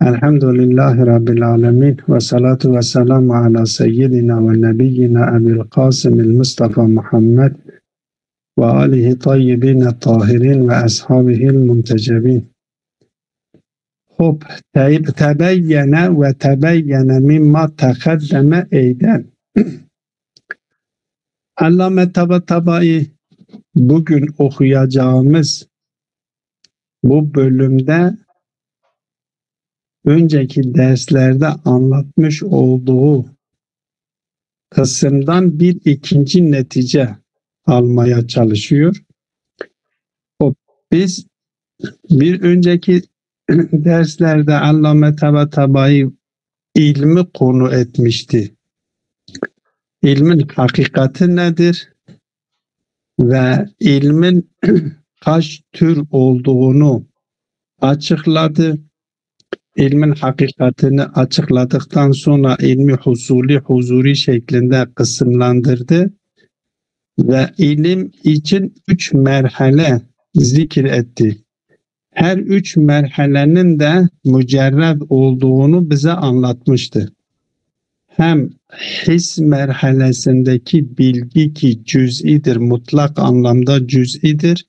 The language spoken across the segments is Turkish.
Elhamdülillahi Rabbil alemin ve salatu ve selamu ala seyyidina ve nebiyyina Ebil Kasımil Mustafa Muhammed ve alihi tayyibine tahirin ve ashabihil muntecebin. Hop, tebeyyene mimma tekaddeme eyden. Allame Tabatabai bugün okuyacağımız bu bölümde önceki derslerde anlatmış olduğu kısımdan bir ikinci netice almaya çalışıyor. Biz bir önceki derslerde Allame Tabatabai ilmi konu etmişti. İlmin hakikati nedir? Ve ilmin kaç tür olduğunu açıkladı. İlmin hakikatini açıkladıktan sonra ilmi huzuri şeklinde kısımlandırdı ve ilim için 3 merhale zikretti. Her 3 merhalenin de mücerred olduğunu bize anlatmıştı. Hem his merhalesindeki bilgi ki cüz'idir, mutlak anlamda cüz'idir.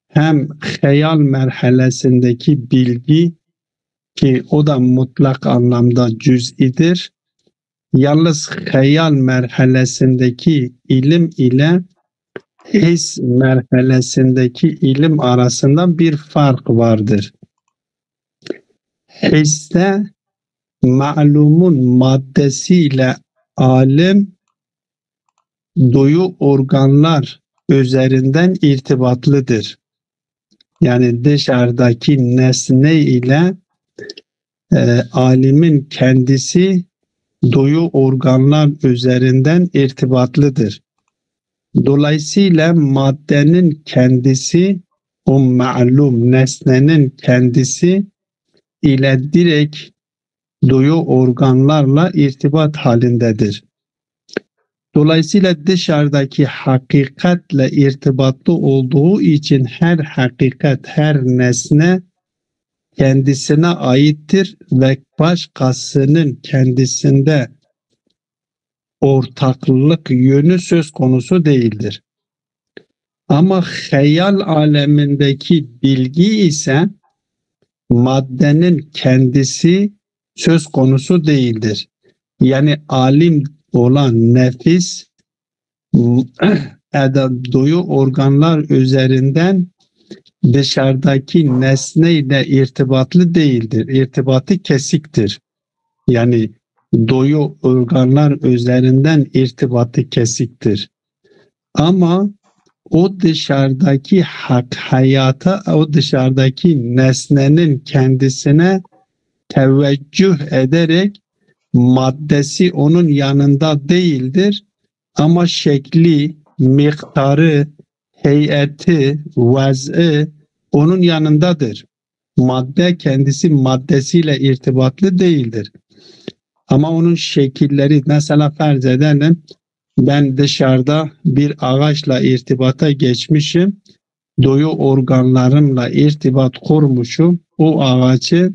Hem hayal merhalesindeki bilgi ki o da mutlak anlamda cüz'idir. Yalnız hayal merhalesindeki ilim ile his merhalesindeki ilim arasında bir fark vardır. Hisse ma'lumun maddesiyle alim duyu organlar üzerinden irtibatlıdır. Yani dışarıdaki nesne ile alimin kendisi duyu organlar üzerinden irtibatlıdır. Dolayısıyla maddenin kendisi, o ma'lum nesnenin kendisi ile direkt duyu organlarla irtibat halindedir. Dolayısıyla dışarıdaki hakikatle irtibatlı olduğu için her hakikat, her nesne kendisine aittir ve başkasının kendisinde ortaklık yönü söz konusu değildir. Ama hayal alemindeki bilgi ise maddenin kendisi söz konusu değildir. Yani alim olan nefis duyu organlar üzerinden dışarıdaki nesneyle irtibatlı değildir. İrtibatı kesiktir. Yani duyu organlar üzerinden irtibatı kesiktir. Ama o dışarıdaki hayata, o dışarıdaki nesnenin kendisine teveccüh ederek maddesi onun yanında değildir. Ama şekli, miktarı, heyeti, vez'i onun yanındadır. Madde kendisi maddesiyle irtibatlı değildir. Ama onun şekilleri, mesela farz edelim, ben dışarıda bir ağaçla irtibata geçmişim, duyu organlarımla irtibat kurmuşum, o ağacı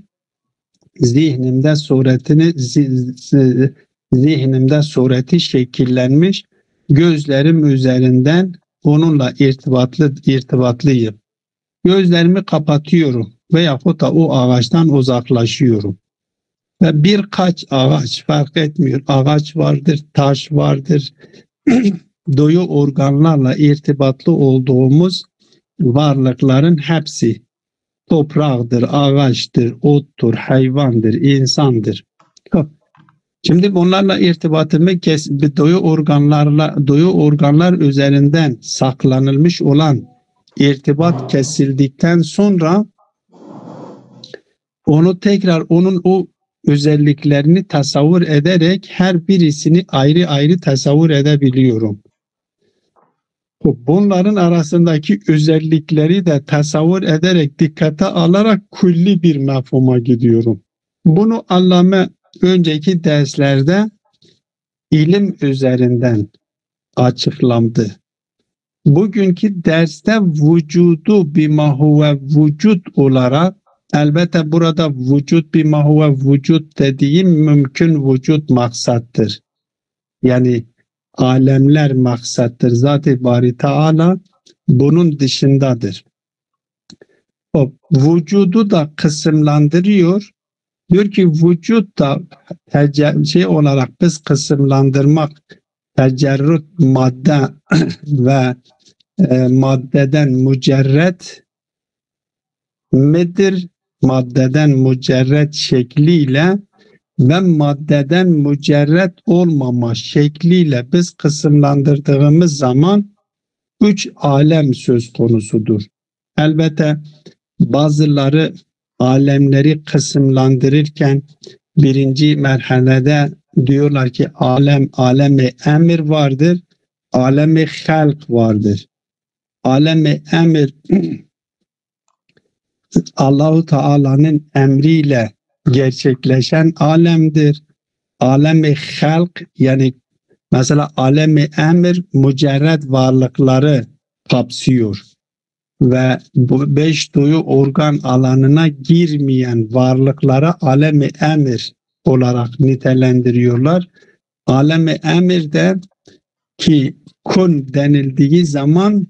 zihnimde sureti şekillenmiş, gözlerim üzerinden onunla irtibatlıyım. Gözlerimi kapatıyorum veyahut da o ağaçtan uzaklaşıyorum. Ve birkaç ağaç, fark etmiyor, ağaç vardır, taş vardır, duyu organlarla irtibatlı olduğumuz varlıkların hepsi topraktır, ağaçtır, ottur, hayvandır, insandır. Şimdi bunlarla irtibatımı duyu organlar üzerinden saklanılmış olan irtibat kesildikten sonra onu tekrar onun o özelliklerini tasavvur ederek her birisini ayrı ayrı tasavvur edebiliyorum. Bunların arasındaki özellikleri de tasavvur ederek, dikkate alarak külli bir mefhuma gidiyorum. Bunu Allame önceki derslerde ilim üzerinden açıklandı. Bugünkü derste vücudu bima huve vücut olarak Elbette burada vücut bir mahuve vücut dediğim mümkün vücut maksattır. Yani alemler maksattır. Zat-ı Bari Teala bunun dışındadır. O vücudu da kısımlandırıyor. Diyor ki vücut da şey olarak biz kısımlandırmak tecerrüt madde ve maddeden mücerret midir? Maddeden mücerret şekliyle ve maddeden mücerret olmama şekliyle biz kısımlandırdığımız zaman 3 alem söz konusudur. Elbette bazıları alemleri kısımlandırırken birinci merhalede diyorlar ki alemi emir vardır, alemi halk vardır. Alemi emir Allahu Teala'nın emriyle gerçekleşen alemdir. Alemi halk yani mesela alemi emir mücerret varlıkları kapsıyor ve bu 5 duyu organ alanına girmeyen varlıklara alemi emir olarak nitelendiriyorlar. Alemi emir de ki kun denildiği zaman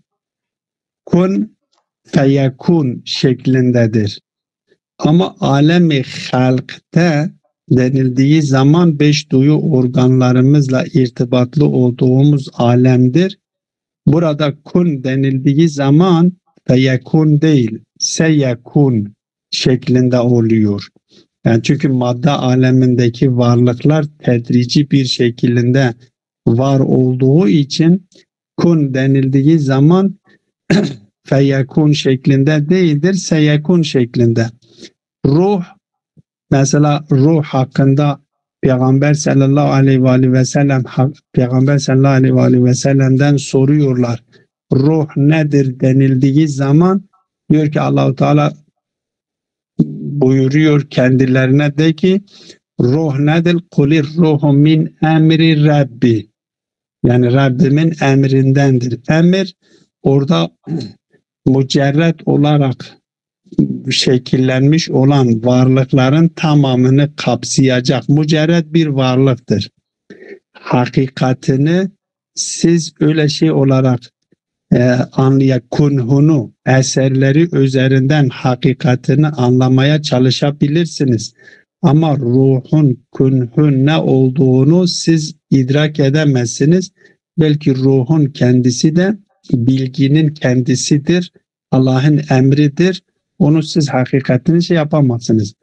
kun feyekun şeklindedir. Ama alemi halkta denildiği zaman 5 duyu organlarımızla irtibatlı olduğumuz alemdir. Burada kun denildiği zaman feyekun değil, seyekun şeklinde oluyor. Yani çünkü madde alemindeki varlıklar tedrici bir şekilde var olduğu için kun denildiği zaman feyekun şeklinde değildir, seyekun şeklinde. Ruh, mesela ruh hakkında Peygamber sallallahu aleyhi ve sellem Peygamber sallallahu aleyhi ve sellem'den soruyorlar. Ruh nedir denildiği zaman diyor ki Allah-u Teala buyuruyor kendilerine de ki ruh nedir? Kulir ruhu min emri Rabbi. Yani Rabbimin emrindendir. Emir orada mücerret olarak şekillenmiş olan varlıkların tamamını kapsayacak mücerret bir varlıktır. Hakikatini siz öyle şey olarak kunhunu eserleri üzerinden hakikatini anlamaya çalışabilirsiniz. Ama ruhun kunhun ne olduğunu siz idrak edemezsiniz. Belki ruhun kendisi de bilginin kendisidir. Allah'ın emridir. Onu siz hakikatini şey yapamazsınız.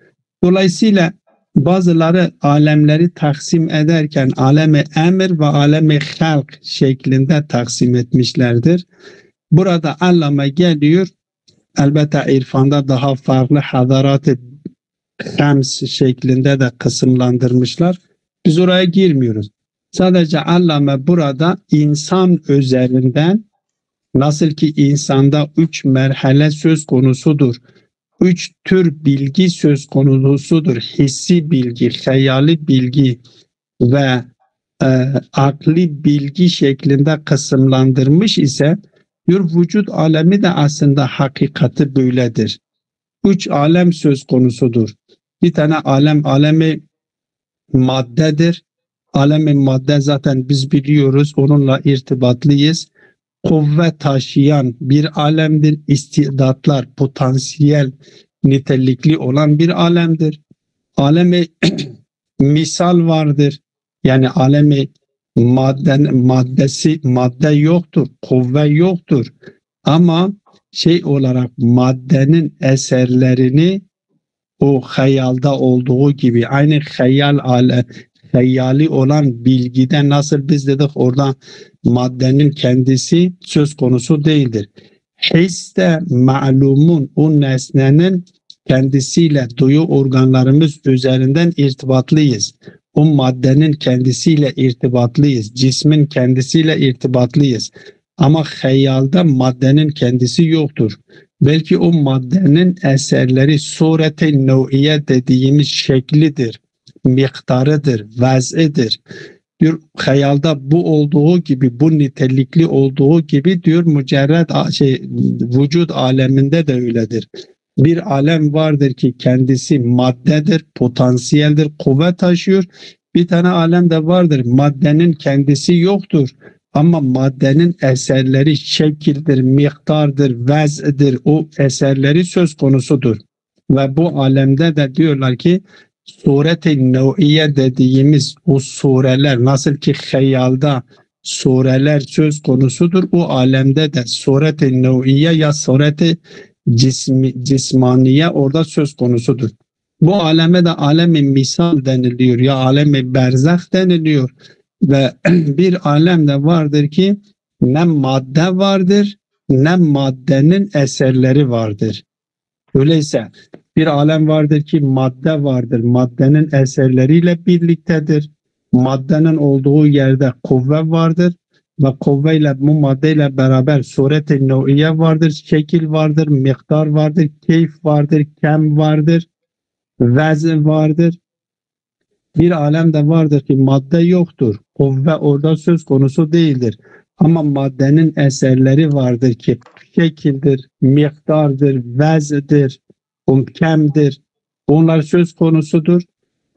Dolayısıyla bazıları alemleri taksim ederken alemi emir ve alemi halk şeklinde taksim etmişlerdir. Burada allame geliyor. Elbette irfanda daha farklı hadarat-ı hems şeklinde de kısımlandırmışlar. Biz oraya girmiyoruz. Sadece allame burada insan üzerinden nasıl ki insanda 3 merhale söz konusudur. 3 tür bilgi söz konusudur. Hissi bilgi, hayali bilgi ve akli bilgi şeklinde kısımlandırmış ise diyor vücut alemi de aslında hakikati böyledir. 3 alem söz konusudur. Bir tane alemi maddedir. Alemi madde zaten biz biliyoruz, onunla irtibatlıyız. Kuvvet taşıyan bir alemdir. İstidatlar, potansiyel nitelikli olan bir alemdir. Alemi misal vardır. Yani alemi madde yoktur, kuvve yoktur. Ama şey olarak maddenin eserlerini o hayalda olduğu gibi aynı hayali olan bilgide nasıl biz dedik orada maddenin kendisi söz konusu değildir. His de ma'lumun o nesnenin kendisiyle duyu organlarımız üzerinden irtibatlıyız. O maddenin kendisiyle irtibatlıyız. Cismin kendisiyle irtibatlıyız. Ama hayalde maddenin kendisi yoktur. Belki o maddenin eserleri surete nev'iye dediğimiz şeklidir, miktarıdır, vez'idir. Diyor hayalda bu olduğu gibi, bu nitelikli olduğu gibi diyor mücerred vücut aleminde de öyledir. Bir alem vardır ki kendisi maddedir, potansiyeldir, kuvvet taşıyor. Bir tane alem de vardır, maddenin kendisi yoktur. Ama maddenin eserleri şekildir, miktardır, vez'dir, o eserleri söz konusudur. Ve bu alemde de diyorlar ki suret-i nev'iye dediğimiz o sureler nasıl ki hayalda sureler söz konusudur. O alemde de suret-i nev'iye ya suret-i cismaniye orada söz konusudur. Bu aleme de alemi misal deniliyor ya alemi berzah deniliyor. Ve bir alem de vardır ki ne madde vardır ne maddenin eserleri vardır. Öyleyse bir alem vardır ki madde vardır. Maddenin eserleriyle birliktedir. Maddenin olduğu yerde kuvve vardır. Ve kuvveyle bu maddeyle beraber suret-i nev'iye vardır. Şekil vardır, miktar vardır, keyif vardır, kem vardır, vezn vardır. Bir alem de vardır ki madde yoktur. Kuvve orada söz konusu değildir. Ama maddenin eserleri vardır ki şekildir, miktardır, vezdir, kemdir. Onlar söz konusudur.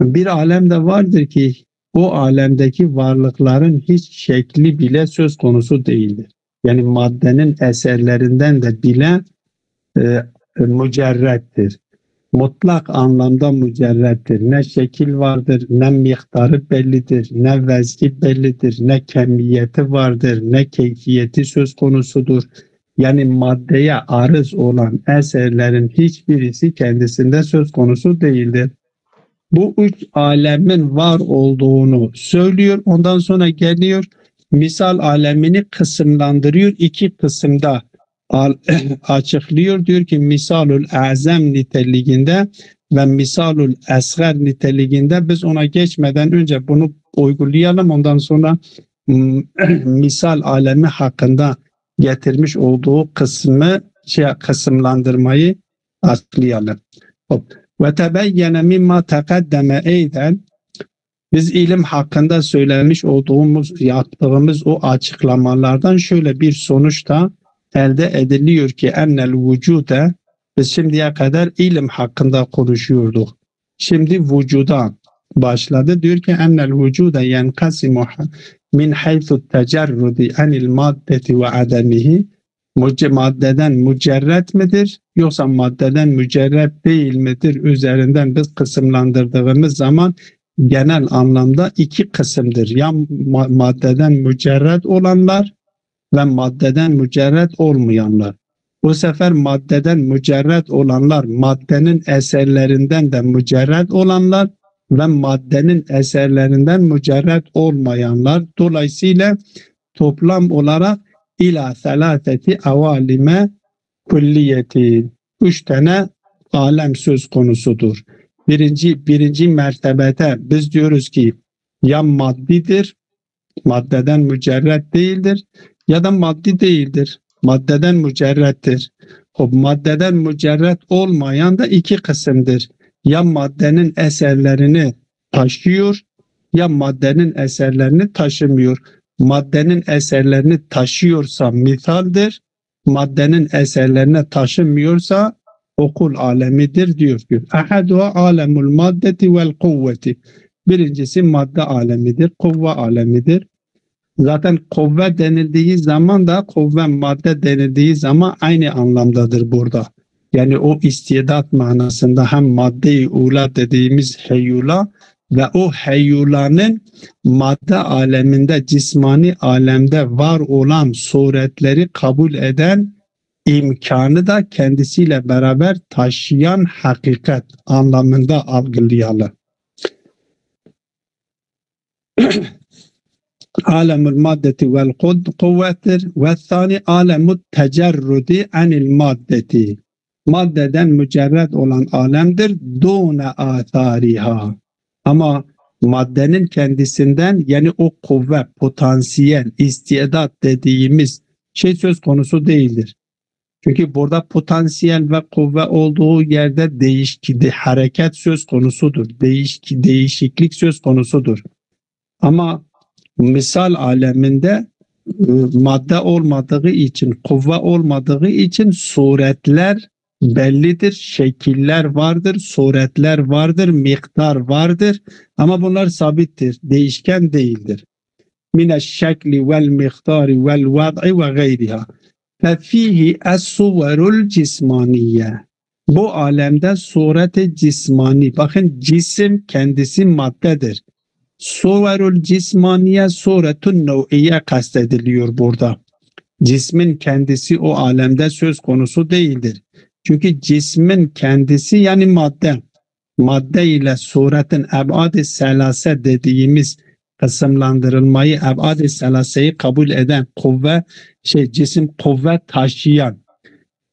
Bir alem de vardır ki o alemdeki varlıkların hiç şekli bile söz konusu değildir. Yani maddenin eserlerinden de bile mücerrettir. Mutlak anlamda mücerrettir. Ne şekil vardır, ne miktarı bellidir, ne vez'i bellidir, ne kemiyeti vardır, ne keyfiyeti söz konusudur. Yani maddeye arız olan eserlerin hiçbirisi kendisinde söz konusu değildir. Bu üç alemin var olduğunu söylüyor. Ondan sonra geliyor misal alemini kısımlandırıyor. İki kısımda açıklıyor. Diyor ki misalul azam niteliğinde ve misalul esgar niteliğinde biz ona geçmeden önce bunu uygulayalım. Ondan sonra misal alemi hakkında getirmiş olduğu kısımlandırmayı açıklayalım. Ve tebeyyene mimma teqaddeme eyden biz ilim hakkında söylemiş olduğumuz, yaptığımız o açıklamalardan şöyle bir sonuç da elde ediliyor ki ennel vücude biz şimdiye kadar ilim hakkında konuşuyorduk. Şimdi vücuda başladı. Diyor ki ennel vücude yenkasimu min haythu tecerrudi anil maddeti ve ademihi maddeden mücerret midir yoksa maddeden mücerret değil midir üzerinden biz kısımlandırdığımız zaman genel anlamda iki kısımdır. Ya maddeden mücerret olanlar ve maddeden mücerret olmayanlar. Bu sefer maddeden mücerret olanlar, maddenin eserlerinden de mücerret olanlar ve maddenin eserlerinden mücerret olmayanlar. Dolayısıyla toplam olarak ila selaseti avalime kulliyeti. Üç tane alem söz konusudur. Birinci mertebede biz diyoruz ki ya maddidir, maddeden mücerret değildir ya da maddi değildir. Maddeden mücerrettir. O maddeden mücerret olmayan da iki kısımdır. Ya maddenin eserlerini taşıyor ya maddenin eserlerini taşımıyor. Maddenin eserlerini taşıyorsa misaldir. Maddenin eserlerini taşımıyorsa okul alemidir diyor. Ahaduha alemul maddeti vel kuvveti. Birincisi madde alemidir, kuvve alemidir. Zaten kuvve denildiği zaman da kuvve madde denildiği zaman aynı anlamdadır burada. Yani o istidat manasında hem madde-i ula dediğimiz heyula ve o heyulanın madde aleminde, cismani alemde var olan suretleri kabul eden imkanı da kendisiyle beraber taşıyan hakikat anlamında algılayalım. Alemul maddeti vel kuvvetir ve thani alemut tecerrudi anil maddeti. Maddeden mücerred olan alemdir. Dune athariha. Ama maddenin kendisinden yani o kuvve, potansiyel, istidat dediğimiz şey söz konusu değildir. Çünkü burada potansiyel ve kuvve olduğu yerde hareket söz konusudur. Değişiklik söz konusudur. Ama misal aleminde madde olmadığı için, kuvve olmadığı için suretler bellidir, şekiller vardır, suretler vardır, miktar vardır ama bunlar sabittir, değişken değildir. Mineşşekli vel miktari vel vad'i ve gayriha. Fefihi es-suverul cismaniye. Bu alemde sureti cismani. Bakın cisim kendisi maddedir. Suverul cismaniye suretun nev'iye kastediliyor burada. Cismin kendisi o alemde söz konusu değildir. Çünkü cismin kendisi yani madde. Madde ile suretin eb'ad-ı selase dediğimiz kısımlandırılmayı, eb'ad-ı selaseyi kabul eden cisim kuvvet taşıyan.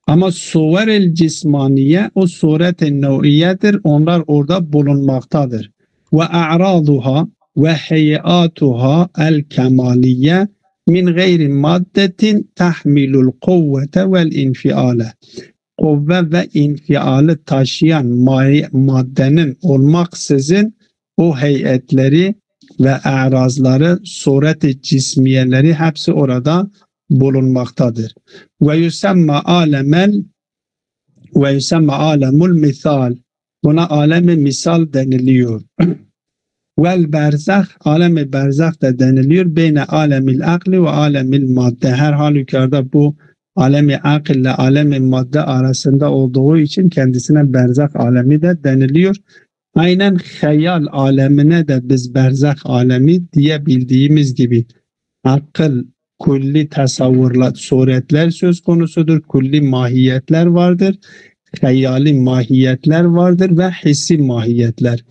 Ama suver-el cismaniye o suret-i nev'iyedir. Onlar orada bulunmaktadır. Ve a'raduha ve heyatuha el kemaliye min gayri maddetin tahmilul kuvvete vel infiale. Kuvve ve infiali taşıyan maddenin olmaksızın o heyetleri ve a'razları, suret-i cismiyeleri hepsi orada bulunmaktadır. Ve yusemma alemul misal. Buna alemi misal deniliyor. Vel berzah, alemi berzah da deniliyor. Beyne alemil akli ve alemil madde. Her halükarda bu alemi akıl ile alemi madde arasında olduğu için kendisine berzah alemi de deniliyor. Aynen hayal alemine de biz berzah alemi diyebildiğimiz gibi akıl, kulli tasavvurlar, suretler söz konusudur. Kulli mahiyetler vardır. Hayali mahiyetler vardır ve hissi mahiyetler.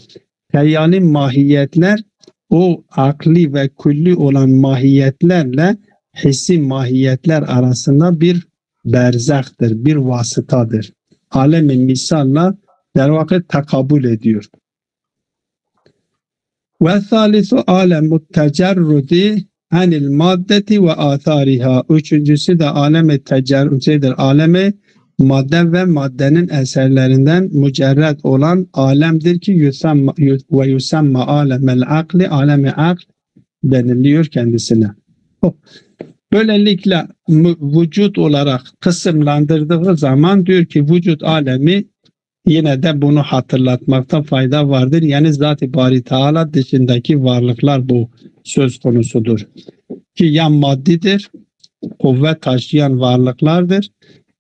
Hayali mahiyetler o akli ve kulli olan mahiyetlerle hissi mahiyetler arasında bir berzaktır, bir vasıtadır. Alem-i misalla der vakit takabül ediyor. Ve thalithu alemut tecerrudi anil maddeti ve athariha. Üçüncüsü de alem-i tecerrüdidir. Alem-i madde ve maddenin eserlerinden mücerred olan alemdir ki yusamma alemel akli, alem-i akl deniliyor kendisine. Böylelikle vücut olarak kısımlandırdığı zaman diyor ki vücut alemi, yine de bunu hatırlatmakta fayda vardır. Yani Zat-ı Bari Teala dışındaki varlıklar bu söz konusudur. Ki ya maddidir, kuvvet taşıyan varlıklardır,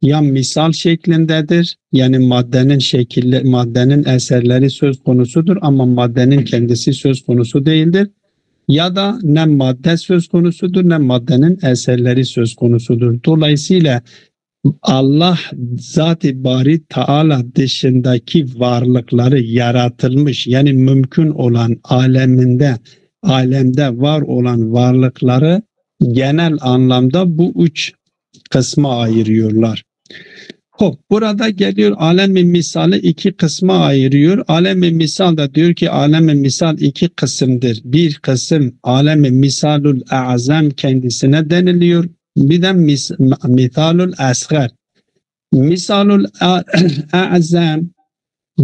ya misal şeklindedir. Yani maddenin eserleri söz konusudur ama maddenin kendisi söz konusu değildir. Ya da ne madde söz konusudur ne maddenin eserleri söz konusudur. Dolayısıyla Allah Zat-ı Bari Teala dışındaki varlıkları yaratılmış, yani mümkün olan alemde var olan varlıkları genel anlamda bu üç kısma ayırıyorlar. Burada geliyor alem-i misali iki kısma ayırıyor. Alem-i misal da diyor ki alem-i misal iki kısımdır. Bir kısım alem-i misalul azam kendisine deniliyor. Bir de misalul asgar. Misalul azam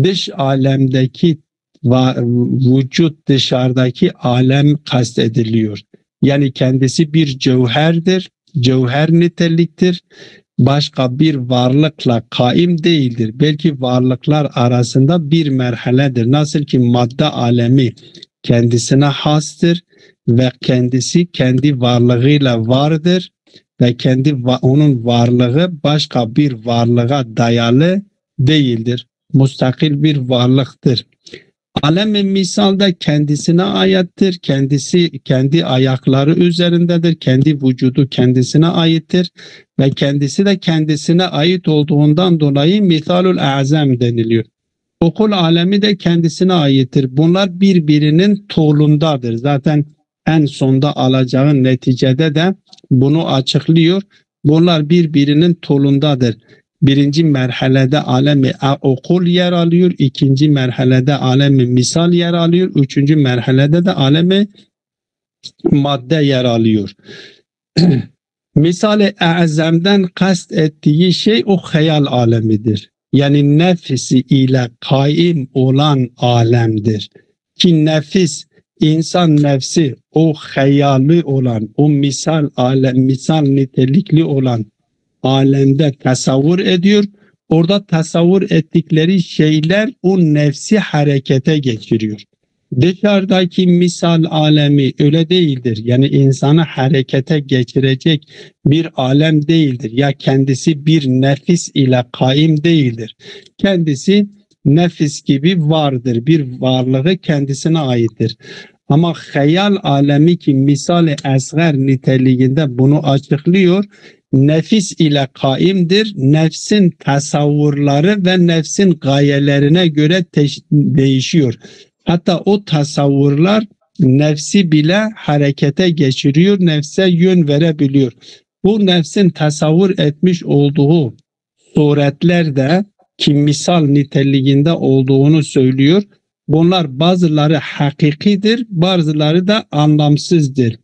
dış alemdeki vücut, dışarıdaki alem kastediliyor. Yani kendisi bir cevherdir, cevher niteliktir. Başka bir varlıkla kaim değildir. Belki varlıklar arasında bir merhaledir. Nasıl ki madde alemi kendisine hastır ve kendisi kendi varlığıyla vardır ve onun varlığı başka bir varlığa dayalı değildir. Müstakil bir varlıktır. Alem-i misal da kendisine aittir. Kendisi kendi ayakları üzerindedir. Kendi vücudu kendisine aittir. Ve kendisi de kendisine ait olduğundan dolayı misalul azam deniliyor. Okul alemi de kendisine aittir. Bunlar birbirinin toğlundadır. Zaten en sonda alacağın neticede de bunu açıklıyor. Bunlar birbirinin toğlundadır. Birinci merhalede alemi okul yer alıyor. İkinci merhalede alemi misal yer alıyor. Üçüncü merhalede de alemi madde yer alıyor. Misal-i azamdan kast ettiği şey o hayal alemidir. Yani nefsi ile kaim olan alemdir. Ki nefis, insan nefsi o hayali olan, o misal nitelikli olan alemde tasavvur ediyor. orada tasavvur ettikleri şeyler o nefsi harekete geçiriyor. Dışarıdaki misal alemi öyle değildir. Yani insanı harekete geçirecek bir alem değildir. Ya kendisi bir nefis ile kaim değildir. Kendisi nefis gibi vardır. Bir varlığı kendisine aittir. Ama hayal alemi ki misal-i esgar niteliğinde bunu açıklıyor. Nefis ile kaimdir. Nefsin tasavvurları ve nefsin gayelerine göre değişiyor. Hatta o tasavvurlar nefsi bile harekete geçiriyor, nefse yön verebiliyor. Bu nefsin tasavvur etmiş olduğu suretlerde ki misal niteliğinde olduğunu söylüyor. Bunlar bazıları hakikidir, bazıları da anlamsızdır.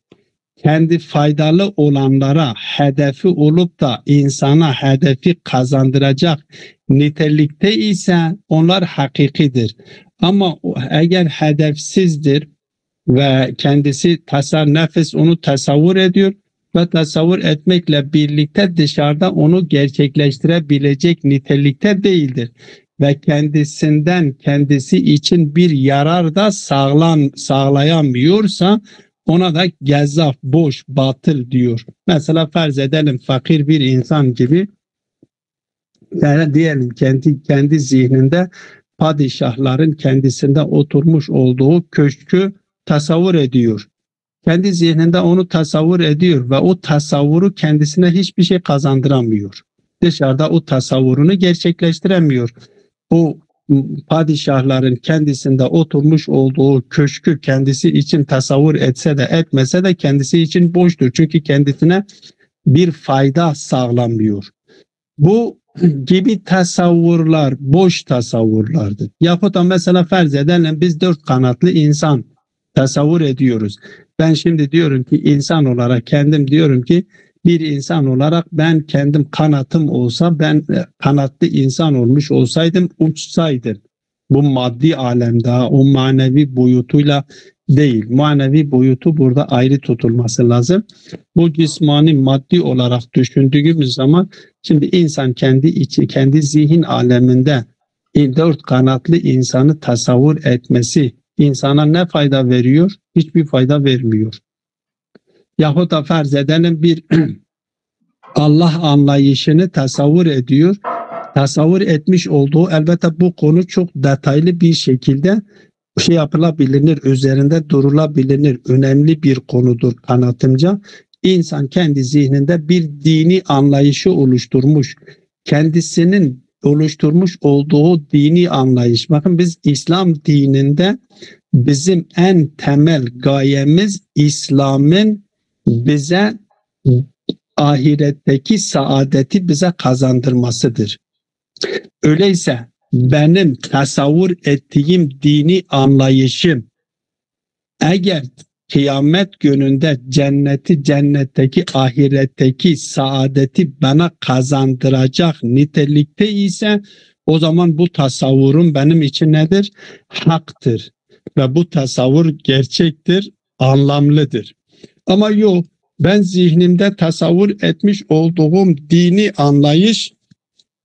Kendi faydalı olanlara hedefi olup da insana hedefi kazandıracak nitelikte ise onlar hakikidir. Ama eğer hedefsizdir ve kendisi nefis onu tasavvur ediyor ve tasavvur etmekle birlikte dışarıda onu gerçekleştirebilecek nitelikte değildir. Ve kendisinden kendisi için bir yarar da sağlayamıyorsa ona da gezzaf, boş, batıl diyor. Mesela farz edelim fakir bir insan gibi, yani diyelim kendi zihninde padişahların kendisinde oturmuş olduğu köşkü tasavvur ediyor. Kendi zihninde onu tasavvur ediyor ve o tasavvuru kendisine hiçbir şey kazandıramıyor. Dışarıda o tasavvurunu gerçekleştiremiyor. O padişahların kendisinde oturmuş olduğu köşkü kendisi için tasavvur etse de etmese de kendisi için boştur. Çünkü kendisine bir fayda sağlamıyor. Bu gibi tasavvurlar boş tasavvurlardır. Yahut da mesela farz edelim biz 4 kanatlı insan tasavvur ediyoruz. Ben şimdi diyorum ki insan olarak kendim diyorum ki bir insan olarak ben kendim kanatım olsa, ben kanatlı insan olmuş olsaydım, uçsaydım. Bu maddi alemde o manevi boyutuyla değil. Manevi boyutu burada ayrı tutulması lazım. Bu cismani maddi olarak düşündüğümüz zaman şimdi insan kendi zihin aleminde 4 kanatlı insanı tasavvur etmesi insana ne fayda veriyor? Hiçbir fayda vermiyor. Yahut da farz edelim bir Allah anlayışını tasavvur ediyor. Tasavvur etmiş olduğu, elbette bu konu çok detaylı bir şekilde yapılabilir, üzerinde durulabilir, önemli bir konudur kanatımca. İnsan kendi zihninde bir dini anlayışı oluşturmuş. Kendisinin oluşturmuş olduğu dini anlayış. Bakın biz İslam dininde bizim en temel gayemiz İslam'ın bize ahiretteki saadeti bize kazandırmasıdır. Öyleyse benim tasavvur ettiğim dini anlayışım eğer kıyamet gününde cennetteki ahiretteki saadeti bana kazandıracak nitelikte ise o zaman bu tasavvurum benim için nedir? Haktır. Ve bu tasavvur gerçektir, anlamlıdır. Ama yok, ben zihnimde tasavvur etmiş olduğum dini anlayış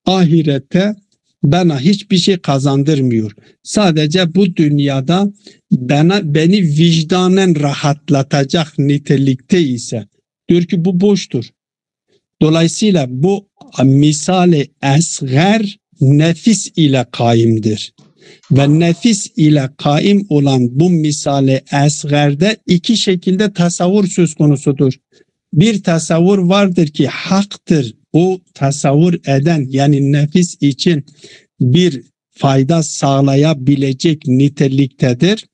ahirette bana hiçbir şey kazandırmıyor. Sadece bu dünyada beni vicdanen rahatlatacak nitelikte ise diyor ki bu boştur. Dolayısıyla bu misali esgar nefis ile kaimdir. Ve nefis ile kaim olan bu misali esgerde iki şekilde tasavvur söz konusudur. Bir tasavvur vardır ki haktır. O tasavvur eden yani nefis için bir fayda sağlayabilecek niteliktedir.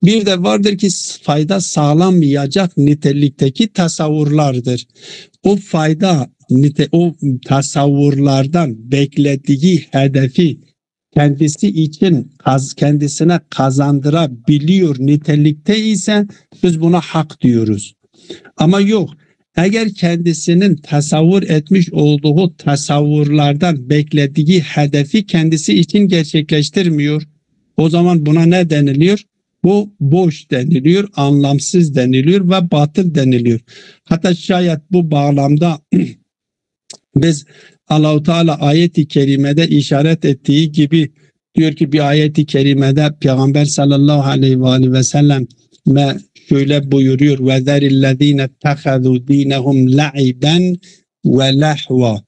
Bir de vardır ki fayda sağlamayacak nitelikteki tasavvurlardır. O o tasavvurlardan beklediği hedefi kendisine kazandırabiliyor nitelikte ise biz buna hak diyoruz. Ama yok, eğer kendisinin tasavvur etmiş olduğu tasavvurlardan beklediği hedefi kendisi için gerçekleştirmiyor, o zaman buna ne deniliyor? Bu boş deniliyor, anlamsız deniliyor ve batıl deniliyor. Hatta şayet bu bağlamda biz Allah-u Teala ayet-i kerimede işaret ettiği gibi diyor ki bir ayet-i kerimede Peygamber sallallahu aleyhi ve sellem şöyle buyuruyor: ve zerillezine tehadu dinehum la'iben ve lahva.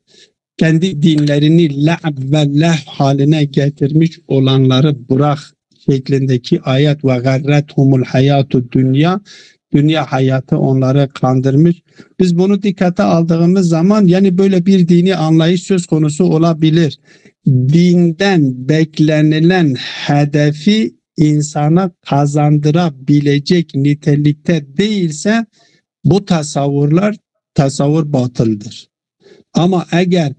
Kendi dinlerini la'b ve lah haline getirmiş olanları bırak şeklindeki ayet ve garrethumul hayatu dünya hayatı onları kandırmış. Biz bunu dikkate aldığımız zaman yani böyle bir dini anlayış söz konusu olabilir. Dinden beklenilen hedefi insana kazandırabilecek nitelikte değilse bu tasavvur batıldır. Ama eğer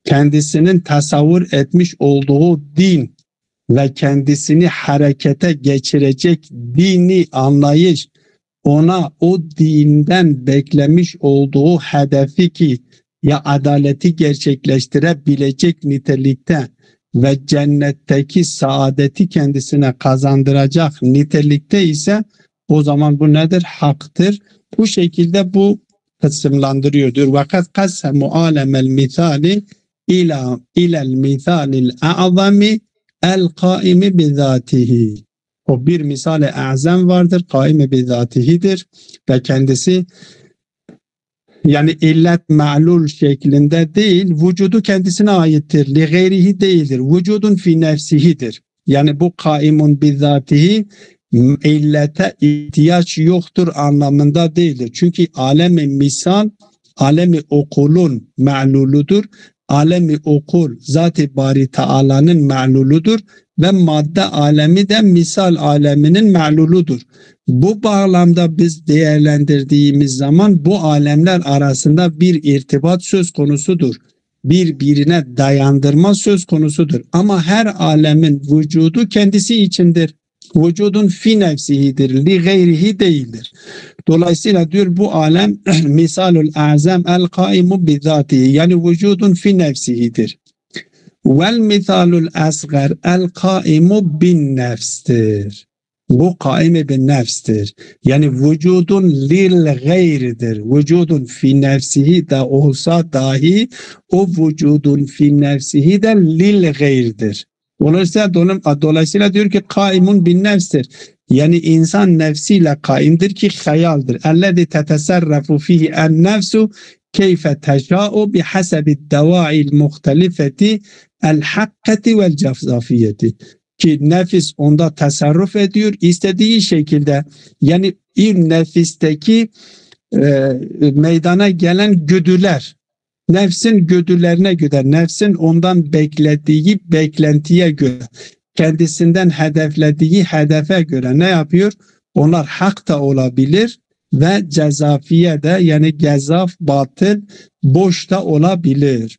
kendisinin tasavvur etmiş olduğu din ve kendisini harekete geçirecek dini anlayış ona o dinden beklemiş olduğu hedefi ki ya adaleti gerçekleştirebilecek nitelikte ve cennetteki saadeti kendisine kazandıracak nitelikte ise o zaman bu nedir? Haktır. Bu şekilde bu kısımlandırıyor diyor. Vakat kassemu alemel misali ilel misalil a'zami el kaimi bizatihi. O bir misal-i azam vardır, kaim-i bizatihidir ve kendisi yani illet ma'lul şeklinde değil, vücudu kendisine aittir, li gayrihi değildir, vücudun fi nefsihidir. Yani bu kaimun bizatihi illete ihtiyaç yoktur anlamında değildir. Çünkü alemi misal, alemi okulun ma'luludur. Alemi okul zat-ı bari Teala'nın ma'luludur ve madde alemi de misal aleminin ma'luludur. Bu bağlamda biz değerlendirdiğimiz zaman bu alemler arasında bir irtibat söz konusudur. Birbirine dayandırma söz konusudur. Ama her alemin vücudu kendisi içindir. Vücudun fi nefsihidir, li gayrihi değildir. Dolayısıyla diyor bu alem misalul azam el kaimu bizatihi yani vücudun fi nefsihidir. Vel misalul asgar el kaimu bin nefstir. Bu kaime bin nefstir. Yani vücudun lil gayridir. Vücudun fi nefsihi de olsa dahi o vücudun fi nefsihi de lil gayridir. Dolayısıyla diyor ki kaimun bin nefstir. Yani insan nefsiyle kaimdir ki hayaldir. Ellezî tetesarrafu fihi en nefsu keyfe teşâ'u bihasebi devâ'il muhtelifeti el hakkati vel cafzafiyeti. Ki nefis onda tasarruf ediyor istediği şekilde. Yani nefisteki meydana gelen güdüler, nefsin güdülerine göre, nefsin ondan beklediği beklentiye göre, kendisinden hedeflediği hedefe göre ne yapıyor? Onlar hak da olabilir ve cezafiye de yani gezaf, batıl, boş da olabilir.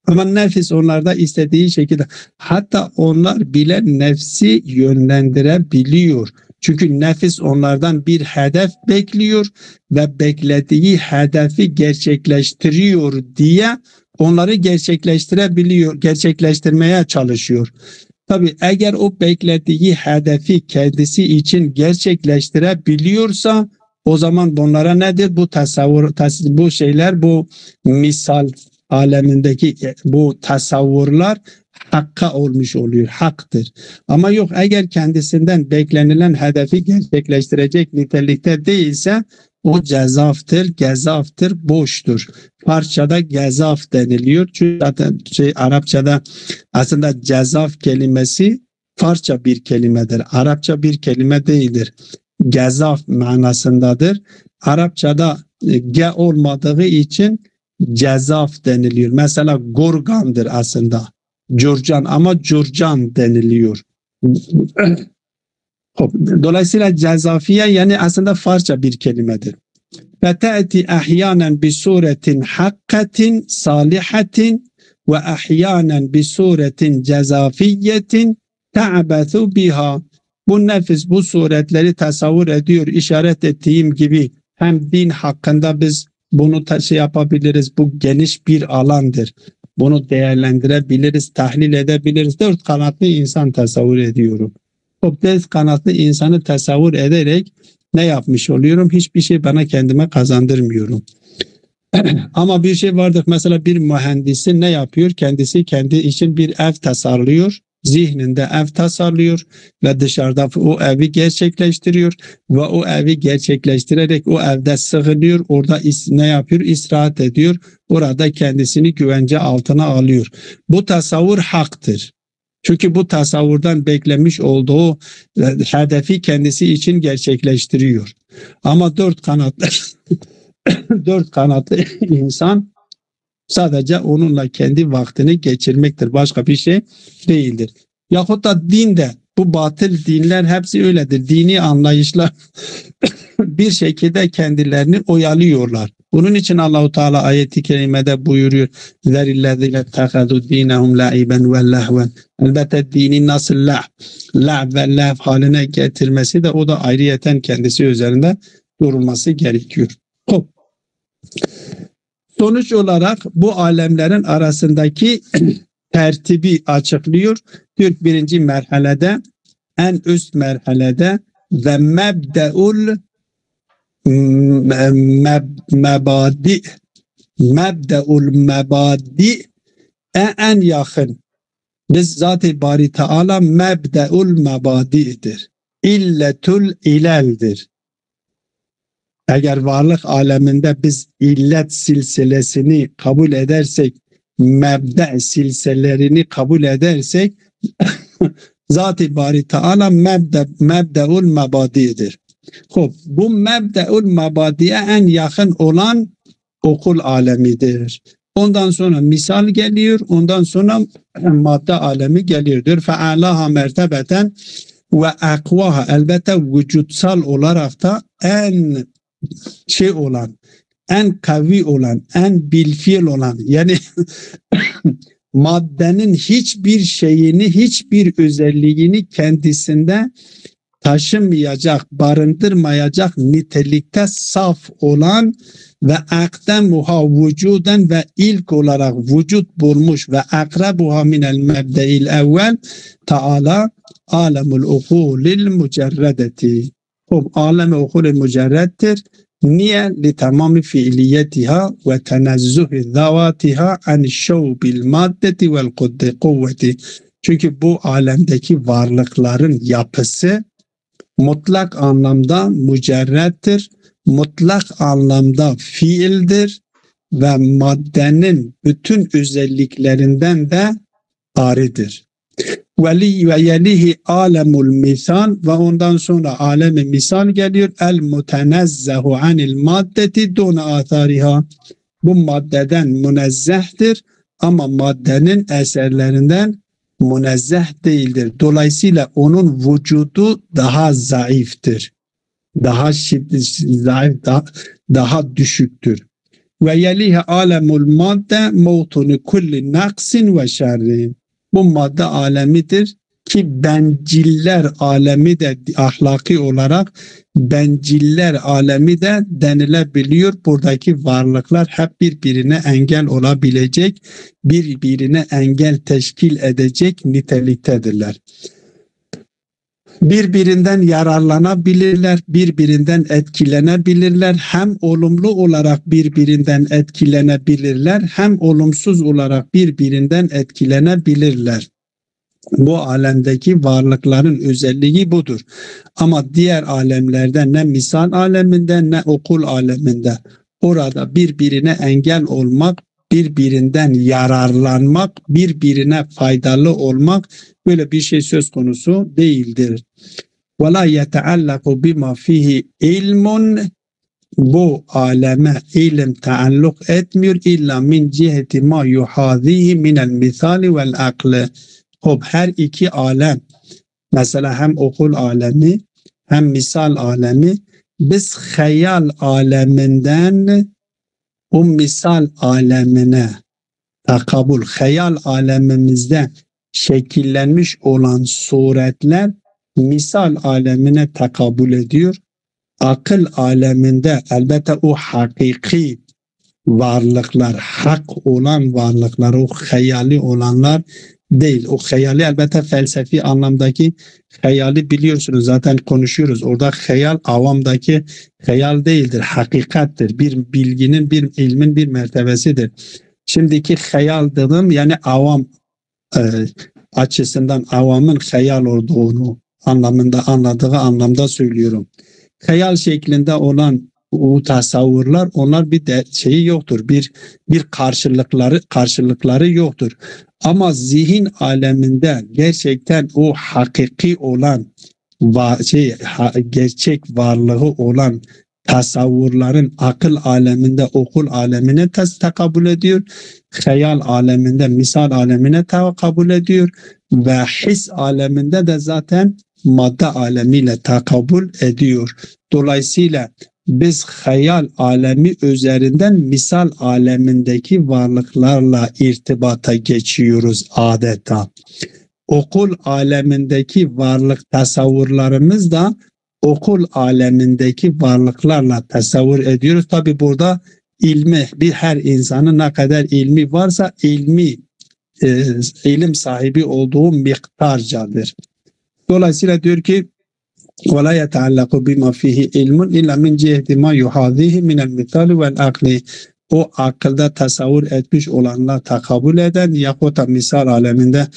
Ama nefis onlarda istediği şekilde hatta onlar bile nefsi yönlendirebiliyor. Çünkü nefis onlardan bir hedef bekliyor ve beklediği hedefi gerçekleştiriyor diye onları gerçekleştirmeye çalışıyor. Tabii eğer o beklediği hedefi kendisi için gerçekleştirebiliyorsa o zaman bunlara nedir? Bu bu şeyler, bu misal alemindeki bu tasavvurlar hakka olmuş oluyor, haktır. Ama yok eğer kendisinden beklenilen hedefi gerçekleştirecek nitelikte değilse o gezaftır, boştur. Parçada gezaf deniliyor. Çünkü zaten Arapçada aslında cezaf kelimesi parça bir kelimedir. Arapça bir kelime değildir. Gezaf manasındadır. Arapçada ge olmadığı için cezaf deniliyor. Mesela gorgandır aslında. Curcan ama curcan deniliyor. Dolayısıyla cezafiye yani aslında farsça bir kelimedir. فَتَأْتِ اَحْيَانًا بِسُورَةٍ حَقَّةٍ صَالِحَةٍ وَاَحْيَانًا بِسُورَةٍ جَزَافِيَّةٍ تَعْبَثُ بِهَا. Bu nefis bu suretleri tasavvur ediyor. İşaret ettiğim gibi hem din hakkında biz bunu yapabiliriz. Bu geniş bir alandır. Bunu değerlendirebiliriz, tahlil edebiliriz. 4 kanatlı insan tasavvur ediyorum. O 4 kanatlı insanı tasavvur ederek ne yapmış oluyorum? Hiçbir şey bana kendime kazandırmıyorum. Ama bir şey vardır, mesela bir mühendisi ne yapıyor? Kendisi kendi için bir ev tasarlıyor. Zihninde ev tasarlıyor ve dışarıda o evi gerçekleştiriyor ve o evi gerçekleştirerek o evde sığınıyor. Orada ne yapıyor? İstirahat ediyor. Orada kendisini güvence altına alıyor. Bu tasavvur haktır. Çünkü bu tasavvurdan beklemiş olduğu hedefi kendisi için gerçekleştiriyor. Ama dört kanatlı insan sadece onunla kendi vaktini geçirmektir. Başka bir şey değildir. Yahut da dinde, bu batıl dinler hepsi öyledir. Dini anlayışlar bir şekilde kendilerini oyalıyorlar. Bunun için Allahu Teala ayeti kerimede buyuruyor: "Zerillezine tehadu dinehum laiben ve lehven." Elbette dini nasıl la'b ve lehv haline getirmesi de o da ayrıyeten kendisi üzerinde durulması gerekiyor. Hop. Sonuç olarak bu alemlerin arasındaki tertibi açıklıyor. Birinci merhalede, en üst merhalede ve mebdeul mebadi en yakın. Biz zat-ı Bari Teala mebdeul mebadi'dir. İlletül ileldir. Eğer varlık aleminde biz illet silsilesini kabul edersek, mebde silsilelerini kabul edersek, Zat-ı Bari Teala mebdeul mebadi'dir. Bu mebdeul mebadi'ye en yakın olan okul alemidir. Ondan sonra misal geliyor, ondan sonra madde alemi geliyordur. Fe'alaha mertebeten ve akvaha, elbette vücutsal olarak da en olan, en kavi olan, en bilfiil olan, yani maddenin hiçbir şeyini, hiçbir özelliğini kendisinde taşımayacak, barındırmayacak nitelikte saf olan ve akdemuha vücuden ve ilk olarak vücut bulmuş ve akrebuha minel mebdeil evvel Teala alemul ukulil mücerredeti. O alem-i ukulil mücerreddir. Niye? Litamami fiiliyetiha ve tenezzuhi zavatiha an şevbil maddeti vel kuvveti. Çünkü bu alemdeki varlıkların yapısı mutlak anlamda mücerrettir, mutlak anlamda fiildir ve maddenin bütün özelliklerinden de aridir. Ve yelihi alemul misal, ve ondan sonra alemi misal geliyor. El mutenezzehu anil maddeti dun athariha. Bu maddeden münezzehtir ama maddenin eserlerinden münezzeh değildir. Dolayısıyla onun vücudu daha zayıftır. Daha zayıf, daha düşüktür. Ve yelihi alemul madde mevtunu kulli naksin ve şerrin. Bu madde alemidir ki benciller alemi de, ahlaki olarak benciller alemi de denilebiliyor. Buradaki varlıklar hep birbirine engel olabilecek, birbirine engel teşkil edecek niteliktedirler. Birbirinden yararlanabilirler, birbirinden etkilenebilirler. Hem olumlu olarak birbirinden etkilenebilirler, hem olumsuz olarak birbirinden etkilenebilirler. Bu alemdeki varlıkların özelliği budur. Ama diğer alemlerde, ne misal aleminde ne okul aleminde, orada birbirine engel olmak, birbirinden yararlanmak, birbirine faydalı olmak, böyle bir şey söz konusu değildir. وَلَا يَتَعَلَّقُ بِمَا فِيهِ ilmun, bu aleme ilim taalluk etmiyor illa min ciheti ma yuhadihi minel misali vel akli. Her iki alem, mesela hem okul alemi hem misal alemi, biz hayal aleminden o misal alemine takabul, hayal alemimizde şekillenmiş olan suretler misal alemine takabül ediyor. Akıl aleminde elbette o hakiki varlıklar, hak olan varlıklar, o hayali olanlar değil. O hayali elbette felsefi anlamdaki hayali biliyorsunuz, zaten konuşuyoruz. Orada hayal avamdaki hayal değildir, hakikattir. Bir bilginin, bir ilmin bir mertebesidir. Şimdiki hayal dedim yani avam e, açısından avamın hayal olduğunu anlamında, anladığı anlamda söylüyorum. Hayal şeklinde olan o tasavvurlar, onlar bir de şeyi yoktur. Bir karşılıkları yoktur. Ama zihin aleminde gerçekten o hakiki olan gerçek varlığı olan tasavvurların akıl aleminde, okul alemine tekabül ediyor. Hayal aleminde, misal alemine tekabül ediyor ve his aleminde de zaten madde alemiyle tekabül ediyor. Dolayısıyla biz hayal alemi üzerinden misal alemindeki varlıklarla irtibata geçiyoruz adeta. Okul alemindeki varlık tasavvurlarımız da okul alemindeki varlıklarla tasavvur ediyoruz. Tabi burada ilmi, her insanın ne kadar ilmi varsa ilim sahibi olduğu miktarcadır. Dolayısıyla diyor ki وَلَا يَتَعَلَّقُ بِمَا فِيهِ عِلْمٌ اِلَّا مِنْ جِهَةِ مَا يُحَاذِيهِ مِنَ الْمِثَالِ وَالْاَقْلِ. O akılda tasavvur etmiş olanla takabül eden yahut da misal aleminde,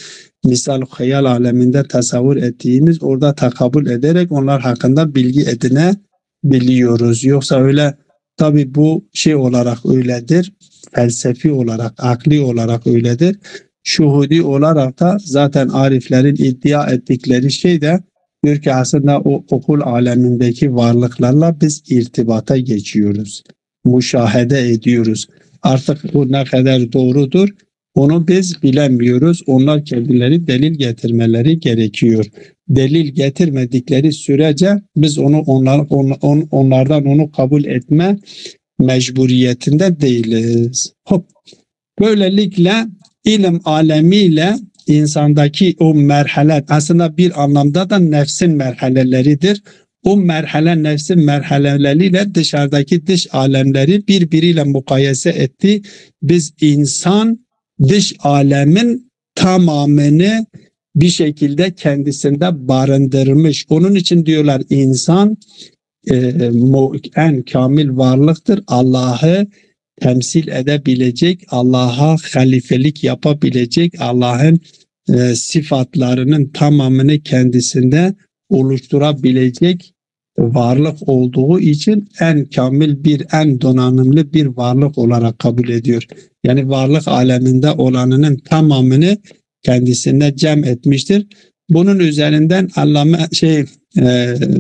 misal hayal aleminde tasavvur ettiğimiz orada takabül ederek onlar hakkında bilgi edinebiliyoruz. Yoksa öyle, tabi bu şey olarak öyledir, felsefi olarak, akli olarak öyledir. Şuhudi olarak da zaten ariflerin iddia ettikleri şey de diyor ki aslında o okul alemindeki varlıklarla biz irtibata geçiyoruz. Müşahede ediyoruz. Artık bu ne kadar doğrudur onu biz bilemiyoruz. Onlar kendileri delil getirmeleri gerekiyor. Delil getirmedikleri sürece biz onlardan onu kabul etme mecburiyetinde değiliz. Böylelikle ilim alemiyle insandaki o merhale aslında bir anlamda da nefsin merhaleleridir. O nefsin merhaleleriyle dışarıdaki dış alemleri birbiriyle mukayese etti. Biz insan dış alemin tamamını bir şekilde kendisinde barındırmış. Onun için diyorlar insan en kamil varlıktır. Allah'ı temsil edebilecek, Allah'a halifelik yapabilecek, Allah'ın sıfatlarının tamamını kendisinde oluşturabilecek varlık olduğu için en kamil en donanımlı bir varlık olarak kabul ediyor. Yani varlık aleminde olanının tamamını kendisinde cem etmiştir. Bunun üzerinden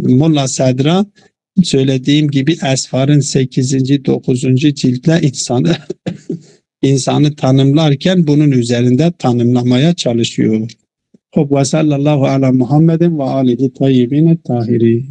Molla Sadra söylediğim gibi Esfar'ın 8. 9. ciltle insanı tanımlarken bunun üzerinde tanımlamaya çalışıyor. Ve sallallahu ala Muhammedin ve alihi tayyibin tahirin.